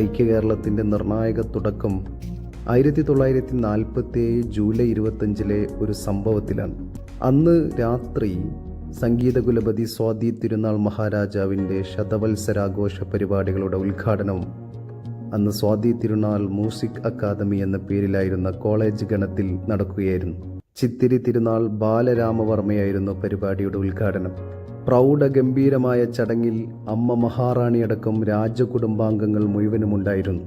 ഐക്യകേരളത്തിൻ്റെ നിർണായക തുടക്കം 1947 ജൂലൈ 25 ഒരു സംഭവത്തിലാണ്. അന്ന് രാത്രി സംഗീതകുലപതി സ്വാതി തിരുനാൾ മഹാരാജാവിൻ്റെ ശതവത്സരാഘോഷ പരിപാടികളുടെ ഉദ്ഘാടനം അന്ന് സ്വാതി തിരുനാൾ മ്യൂസിക് അക്കാദമി എന്ന പേരിലായിരുന്ന കോളേജ് ഗണത്തിൽ നടക്കുകയായിരുന്നു. ചിത്തിരി തിരുനാൾ ബാലരാമവർമ്മയായിരുന്നു പരിപാടിയുടെ ഉദ്ഘാടനം. പ്രൗഢഗംഭീരമായ ചടങ്ങിൽ അമ്മ മഹാറാണിയടക്കം രാജകുടുംബാംഗങ്ങൾ മുഴുവനുമുണ്ടായിരുന്നു.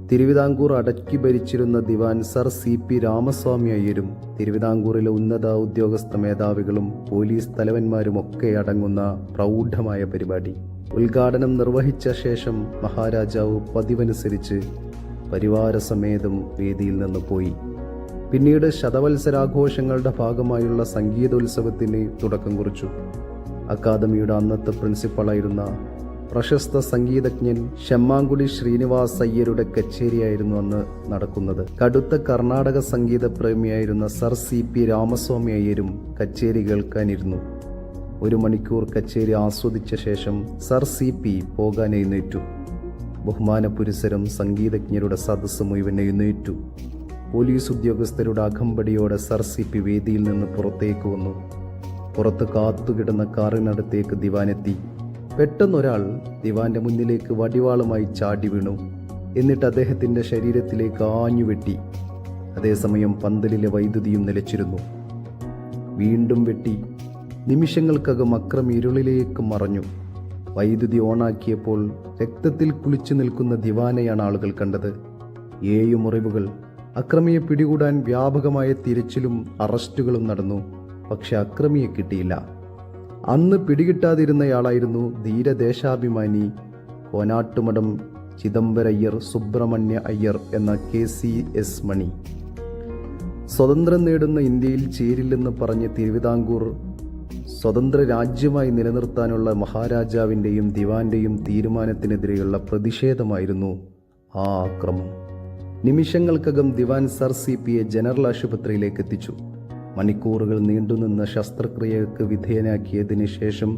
തിരുവിതാംകൂർ അടക്കി ഭരിച്ചിരുന്ന ദിവാൻ സർ CP രാമസ്വാമി അയ്യരും തിരുവിതാംകൂറിലെ ഉന്നത ഉദ്യോഗസ്ഥ മേധാവികളും പോലീസ് തലവന്മാരുമൊക്കെ അടങ്ങുന്ന പ്രൗഢമായ പരിപാടി ഉദ്ഘാടനം നിർവഹിച്ച ശേഷം മഹാരാജാവ് പതിവനുസരിച്ച് പരിവാരസമേതം വേദിയിൽ നിന്ന് പോയി. പിന്നീട് ശതവത്സരാഘോഷങ്ങളുടെ ഭാഗമായുള്ള സംഗീതോത്സവത്തിന് തുടക്കം കുറിച്ചു. അക്കാദമിയുടെ അന്നത്തെ പ്രിൻസിപ്പളായിരുന്ന പ്രശസ്ത സംഗീതജ്ഞൻ ഷെമ്മാങ്കുടി ശ്രീനിവാസ് അയ്യരുടെ കച്ചേരിയായിരുന്നു അന്ന് നടക്കുന്നത്. കടുത്ത കർണാടക സംഗീത പ്രേമിയായിരുന്ന സർ CP രാമസ്വാമി അയ്യരും കച്ചേരി കേൾക്കാനിരുന്നു. 1 മണിക്കൂർ കച്ചേരി ആസ്വദിച്ച ശേഷം സർ CP പോകാൻ എഴുന്നേറ്റു. ബഹുമാനപുരസരം സംഗീതജ്ഞരുടെ സദസ്സ് മുഴുവൻ എഴുന്നേറ്റു. പോലീസ് ഉദ്യോഗസ്ഥരുടെ അകമ്പടിയോടെ സർ CP വേദിയിൽ നിന്ന് പുറത്തേക്ക് വന്നു. പുറത്ത് കാത്തുകിടന്ന കാറിനടുത്തേക്ക് ദിവാനെത്തി. പെട്ടെന്നൊരാൾ ദിവാന്റെ മുന്നിലേക്ക് വടിവാളുമായി ചാടി വീണു. എന്നിട്ട് അദ്ദേഹത്തിൻ്റെ ശരീരത്തിലേക്ക് ആഞ്ഞു വെട്ടി. അതേസമയം പന്തലിലെ വൈദ്യുതിയും നിലച്ചിരുന്നു. വീണ്ടും വെട്ടി. നിമിഷങ്ങൾക്കകം അക്രമി ഇരുളിലേക്ക് മറഞ്ഞു. വൈദ്യുതി ഓണാക്കിയപ്പോൾ രക്തത്തിൽ കുളിച്ചു നിൽക്കുന്ന ദിവാനെയാണ് ആളുകൾ കണ്ടത്. 7 മുറിവുകൾ. അക്രമിയെ പിടികൂടാൻ വ്യാപകമായ തിരച്ചിലും അറസ്റ്റുകളും നടന്നു. പക്ഷെ അക്രമിയെ കിട്ടിയില്ല. അന്ന് പിടികിട്ടാതിരുന്നയാളായിരുന്നു ധീരദേശാഭിമാനി കോനാട്ടുമഠം ചിദംബരയ്യർ സുബ്രഹ്മണ്യ അയ്യർ എന്ന KCS മണി. സ്വതന്ത്രം നേടുന്ന ഇന്ത്യയിൽ ചേരില്ലെന്ന് പറഞ്ഞ് തിരുവിതാംകൂർ സ്വതന്ത്ര രാജ്യമായി നിലനിർത്താനുള്ള മഹാരാജാവിൻ്റെയും ദിവാന്റെയും തീരുമാനത്തിനെതിരെയുള്ള പ്രതിഷേധമായിരുന്നു ആ ആക്രമം. നിമിഷങ്ങൾക്കകം ദിവാൻ സർ CPയെ ജനറൽ ആശുപത്രിയിലേക്ക് എത്തിച്ചു. മണിക്കൂറുകൾ നീണ്ടുനിന്ന ശസ്ത്രക്രിയക്ക് വിധേയനാക്കിയതിന് ശേഷം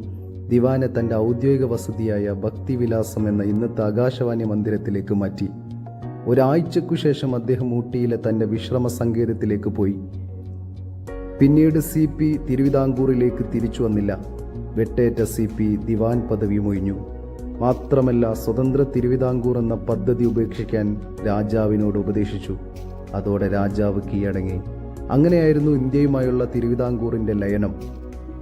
ദിവാനെ തൻ്റെ ഔദ്യോഗിക വസതിയായ ഭക്തിവിലാസം എന്ന ഇന്നത്തെ ആകാശവാണി മന്ദിരത്തിലേക്ക് മാറ്റി. ഒരാഴ്ചക്കു ശേഷം അദ്ദേഹം ഊട്ടിയിലെ തൻ്റെ വിശ്രമ സങ്കേതത്തിലേക്ക് പോയി. പിന്നീട് CP തിരുവിതാംകൂറിലേക്ക് തിരിച്ചു വന്നില്ല. വെട്ടേറ്റ CP ദിവാൻ പദവി ഒഴിഞ്ഞു. മാത്രമല്ല സ്വതന്ത്ര തിരുവിതാംകൂർ എന്ന പദ്ധതി ഉപേക്ഷിക്കാൻ രാജാവിനോട് ഉപദേശിച്ചു. അതോടെ രാജാവ് കീഴടങ്ങി. അങ്ങനെയായിരുന്നു ഇന്ത്യയുമായുള്ള തിരുവിതാംകൂറിൻ്റെ ലയനം.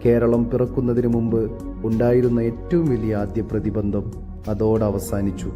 കേരളം പിറക്കുന്നതിന് മുമ്പ് ഉണ്ടായിരുന്ന ഏറ്റവും വലിയ ആദ്യ പ്രതിബന്ധം അതോടെ അവസാനിച്ചു.